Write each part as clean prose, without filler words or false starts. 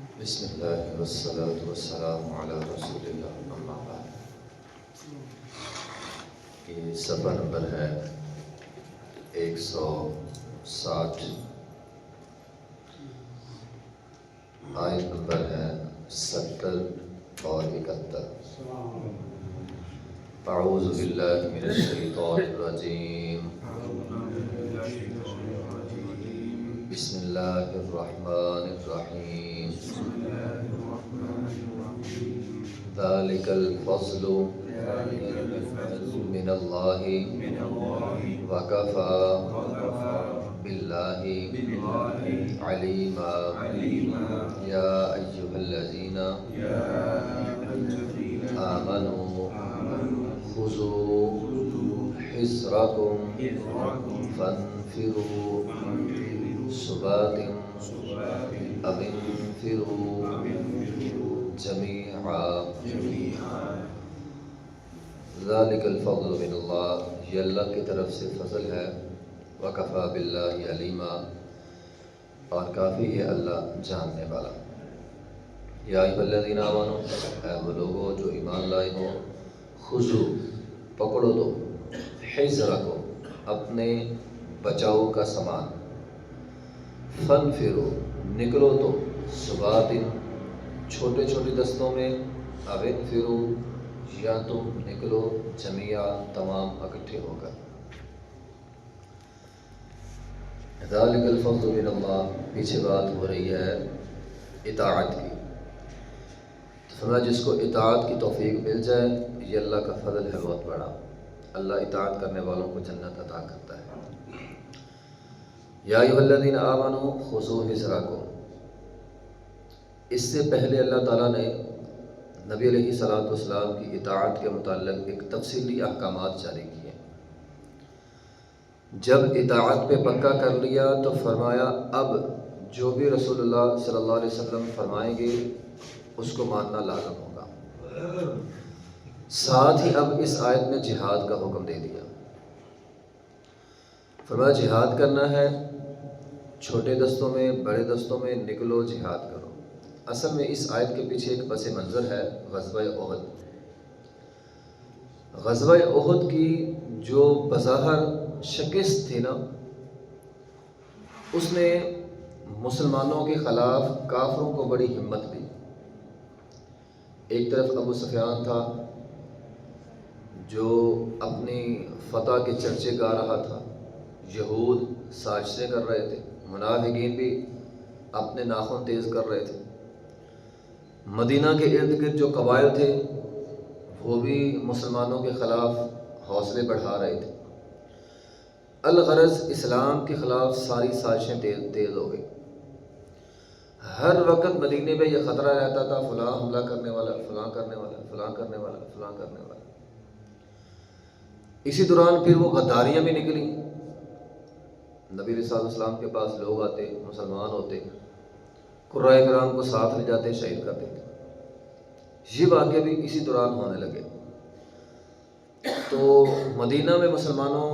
بسم اللہ والصلاة والسلام علی رسول اللہ، اما بعد۔ یہ صفحہ نمبر ہے 160، آیت نمبر ہے 70 اور 71۔ اعوذ باللہ من الشیطان الرجیم، بسم اللہ الرحمن الرحیم، ذالک الفضل من اللہ وکفی باللہ علیما، یا ایہا الذین آمنوا خذوا حذرکم فانفروا ثبات او انفروا جميعا۔ ذالک الفضل من اللہ، یہ اللہ کی طرف سے فضل ہے، وکفی باللہ علیما، اور کافی ہے اللہ جاننے والا۔ یا ایھا الذین آمنوا، اے وہ لوگو جو ایمان لائے ہو، خذوا پکڑو دو، حذرکم اپنے بچاؤ کا سامان، فانفروا نکلو تو، ثبات چھوٹے چھوٹے دستوں میں، او انفروا یا تم نکلو جمیعا تمام اکٹھے ہو کر۔ ذالک الفضل من اللہ، پیچھے بات ہو رہی ہے اطاعت کی، تو فرمایا جس کو اطاعت کی توفیق مل جائے یہ اللہ کا فضل ہے بہت بڑا، اللہ اطاعت کرنے والوں کو جنت عطا کرتا ہے۔ یا ایھا الذین آمنوا خذوا حذرکم، اس سے پہلے اللہ تعالیٰ نے نبی علیہ الصلوۃ والسلام کی اطاعت کے متعلق ایک تفصیلی احکامات جاری کیے۔ جب اطاعت پہ پکا کر لیا تو فرمایا اب جو بھی رسول اللہ صلی اللہ علیہ وسلم فرمائیں گے اس کو ماننا لازم ہوگا۔ ساتھ ہی اب اس آیت میں جہاد کا حکم دے دیا، فرمایا جہاد کرنا ہے، چھوٹے دستوں میں بڑے دستوں میں نکلو جہاد کرو۔ اصل میں اس آیت کے پیچھے ایک پس منظر ہے غزوہ احد۔ غزوہ احد کی جو بظاہر شکست تھی نا، اس نے مسلمانوں کے خلاف کافروں کو بڑی ہمت دی۔ ایک طرف ابو سفیان تھا جو اپنی فتح کے چرچے گا رہا تھا، یہود سازشیں کر رہے تھے، منافقین بھی اپنے ناخن تیز کر رہے تھے، مدینہ کے ارد گرد جو قبائل تھے وہ بھی مسلمانوں کے خلاف حوصلے بڑھا رہے تھے۔ الغرض اسلام کے خلاف ساری سازشیں تیز ہو گئی۔ ہر وقت مدینے میں یہ خطرہ رہتا تھا فلاں حملہ کرنے والا، فلاں کرنے والا، فلاں کرنے والا، فلاں کرنے والا۔ اسی دوران پھر وہ غداریاں بھی نکلیں، نبی علیہ السلام کے پاس لوگ آتے، مسلمان ہوتے، قرائے کرام کو ساتھ لے جاتے، شہید کر دیتے۔ یہ واقعہ بھی اسی دوران ہونے لگے۔ تو مدینہ میں مسلمانوں،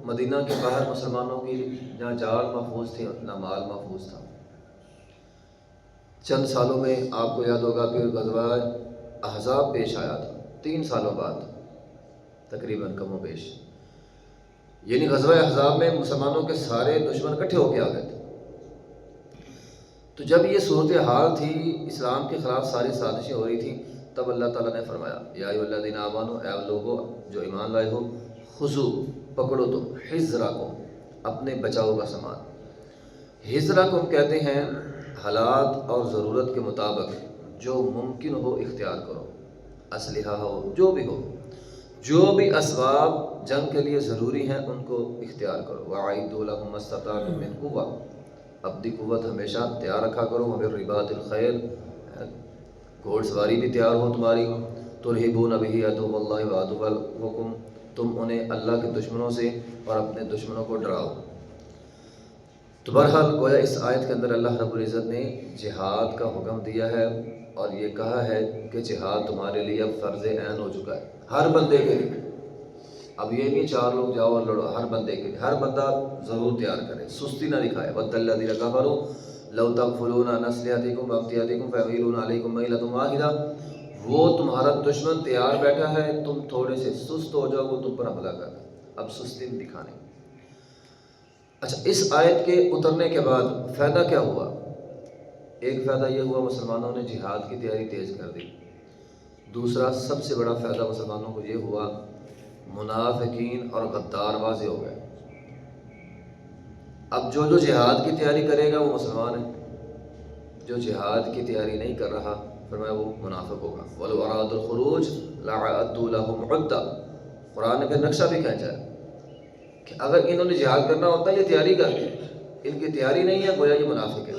مدینہ کے باہر مسلمانوں کی جہاں جان محفوظ تھی اپنا مال محفوظ تھا۔ چند سالوں میں آپ کو یاد ہوگا پھر غزوہ احزاب پیش آیا تھا، 3 سالوں بعد تقریباً کم و بیش، یعنی غزوہ احزاب میں مسلمانوں کے سارے دشمن اکٹھے ہو کے آ گئے تھے۔ تو جب یہ صورتحال تھی، اسلام کے خلاف ساری سازشیں ہو رہی تھیں، تب اللہ تعالیٰ نے فرمایا یا ایھا الذین آمنوا، اے لوگو جو ایمان لائے ہو، خذوا پکڑو تم، حذرکم اپنے بچاؤ کا سامان۔ حذرکم کہتے ہیں حالات اور ضرورت کے مطابق جو ممکن ہو اختیار کرو، اسلحہ ہو، جو بھی ہو، جو بھی اسباب جنگ کے لیے ضروری ہیں ان کو اختیار کرو۔ وَأَعِدُّوا لَهُم مَّا اسْتَطَعْتُم مِّن قُوَّةٍ، اپنی قوت ہمیشہ تیار رکھا کرو، وَمِن رِّبَاطِ الْخَيْلِ، گھوڑ سواری بھی تیار ہو تمہاری، تُرْہِبُونَ بِهِ عَدُوَّ اللَّهِ وَعَدُوَّکُمْ، تم انہیں اللہ کے دشمنوں سے اور اپنے دشمنوں کو ڈراؤ۔ تو بہرحال گویا اس آیت کے اندر اللہ رب العزت نے جہاد کا حکم دیا ہے، اور یہ کہا ہے کہ جہاد تمہارے لیے اب فرض عین ہو چکا ہے، ہر بندے کے لیے۔ اب یہ نہیں 4 لوگ جاؤ اور لڑو، ہر بندے کے لیے، ہر بندہ ضرور تیار کرے، سستی نہ دکھائے۔ وَدَّ الَّذِينَ كَفَرُوا लौ तग़फ़ुलून अन अस्लिहतिकुम व अमतिअतिकुम फ़यमीलून अलैकुम मैलतम वाहिदा, वो तुम्हारा दुश्मन तैयार बैठा है, तुम थोड़े से सुस्त हो जाओ, वो तुम पर हमला कर दे। अब सुस्ती में दिखाने। अच्छा, इस आयत के उतरने के बाद फ़ायदा क्या हुआ? एक फ़ायदा ये हुआ, मुसलमानों ने जिहाद की तैयारी तेज़ कर दी। दूसरा सबसे बड़ा फ़ायदा मुसलमानों को ये हुआ, मुनाफिकीन और गद्दार वाज़े हो गए। अब जो जिहाद की तैयारी करेगा वो मुसलमान है, जो जिहाद की तैयारी नहीं कर रहा फरमाया वो मुनाफिक होगा। वलो अरादुल खुरूज लअअद्दू लहुम उद्दा, कुरान ने फिर नक्शा भी खींचा है कि अगर इन्होंने जिहाद करना होता ये तैयारी करते, इनकी तैयारी नहीं है, गोया ये मुनाफिक है।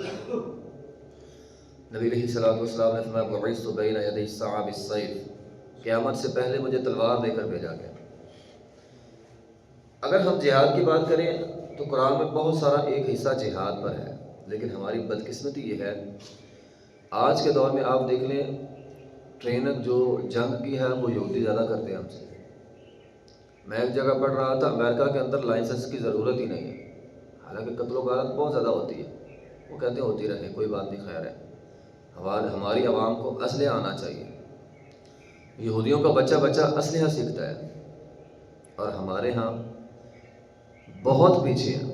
नबी अलैहिस्सलातु वस्सलाम ने फरमाया बुइस्तु बैन यदै अस्सअ बिस्सैफ, क़यामत से पहले मुझे तलवार देकर भेजा गया। अगर हम जिहाद की बात करें तो कुरान में बहुत सारा एक हिस्सा जिहाद पर है, लेकिन हमारी बदकिस्मती ये है, आज के दौर में आप देख लें, ट्रेनिंग जो जंग की है वो यहूदी ज़्यादा करते हैं हमसे। मैं एक जगह पढ़ रहा था, अमेरिका के अंदर लाइसेंस की ज़रूरत ही नहीं है, हालांकि कत्ल वारदात बहुत ज़्यादा होती है। वो कहते हैं होती रहे, कोई बात नहीं, खैर है, हमारी आवाम को असलहा आना चाहिए। यहूदियों का बच्चा बच्चा असलहा सीखता है और हमारे यहाँ बहुत पीछे हैं।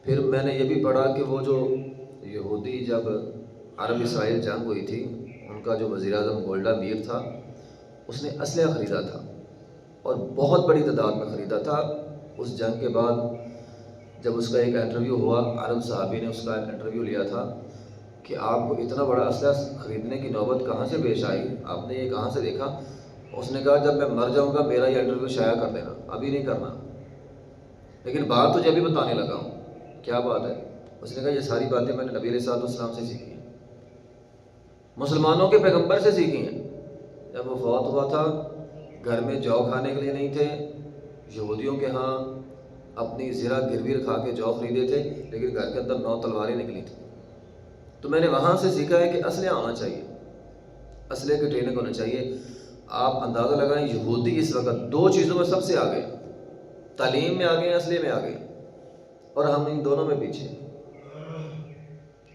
फिर मैंने ये भी पढ़ा कि वो जो यहूदी, जब अरब इसराइल जंग हुई थी, उनका जो वज़ीर आज़म गोल्डा मीर था, उसने असलहा ख़रीदा था और बहुत बड़ी तादाद में ख़रीदा था। उस जंग के बाद जब उसका एक इंटरव्यू हुआ, अरब साहबी ने उसका इंटरव्यू लिया था कि आपको इतना बड़ा असलहा ख़रीदने की नौबत कहाँ से पेश आई, आपने ये कहाँ से देखा? उसने कहा जब मैं मर जाऊँगा मेरा ये इंटरव्यू शाया कर देना, अभी नहीं करना, लेकिन बात तुझे अभी बताने लगा हूँ। क्या बात है? उसने कहा ये सारी बातें मैंने नबी अलैहिस्सलातु वस्सलाम से सीखी हैं, मुसलमानों के पैगंबर से सीखी हैं। जब वो फौत हुआ था, घर में जौ खाने के लिए नहीं थे, यहूदियों के यहाँ अपनी ज़रा गिरवी रखा के जौ खरीदे थे, लेकिन घर के अंदर 9 तलवारें निकली थी। तो मैंने वहाँ से सीखा है कि असलहा होना चाहिए, असलहे की ट्रेनिंग होनी चाहिए। आप अंदाज़ा लगाएं, यहूदी इस वक्त 2 चीज़ों में सबसे आगे, तालीम में आगे, असलहे में आगे, और हम इन दोनों में पीछे।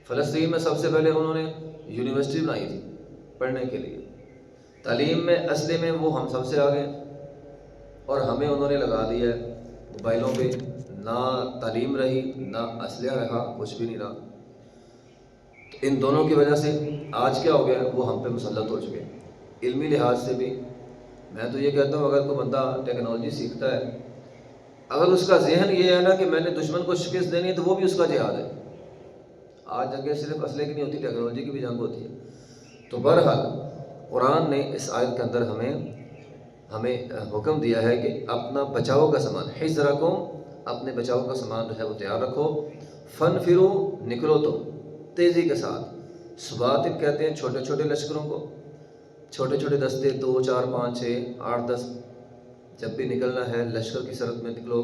फ़लस्तीन में सबसे पहले उन्होंने यूनिवर्सिटी बनाई थी पढ़ने के लिए, तालीम में, असले में वो हम सबसे आगे, और हमें उन्होंने लगा दिया है मोबाइलों पे, ना तालीम रही ना असलहा रहा, कुछ भी नहीं रहा। तो इन दोनों की वजह से आज क्या हो गया, वो हम पे मुसल्लत हो चुके हैं। इल्मी लिहाज से भी मैं तो ये कहता हूँ, अगर कोई बंदा टेक्नोलॉजी सीखता है, अगर उसका जहन ये है ना कि मैंने दुश्मन को शिकस्त देनी है, तो वो भी उसका जिहाद है। आज जंगें सिर्फ असले की नहीं होती, टेक्नोलॉजी की भी जंग होती है। तो बहरहाल कुरान ने इस आयत के अंदर हमें हुक्म दिया है कि अपना बचाव का सामान, हिज़्रकुम, अपने बचाव का सामान जो है वो तैयार रखो। फ़न फिरो, निकलो तो तेज़ी के साथ। सुबातिन कहते हैं छोटे छोटे लश्करों को, छोटे छोटे दस्ते, 2, 4, 5, 6, 8, 10, जब भी निकलना है लश्कर की शरत में निकलो।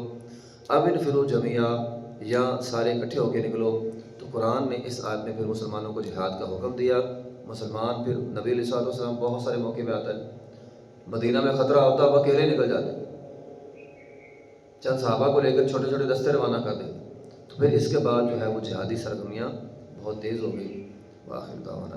अब इन फिरो जमिया, या सारे इकट्ठे होकर निकलो। तो कुरान ने इस आयत में फिर मुसलमानों को जिहाद का हुक्म दिया। मुसलमान फिर नबी अलैहिस्सलातु वस्सलाम बहुत सारे मौके पे आता है, मदीना में ख़तरा होता है, अकेले निकल जाते, चंद सहाबा को लेकर छोटे छोटे दस्ते रवाना कर देते। तो फिर इसके बाद जो है वो जिहादी सरगर्मियाँ बहुत तेज़ हो गई। वाखिर दावाना।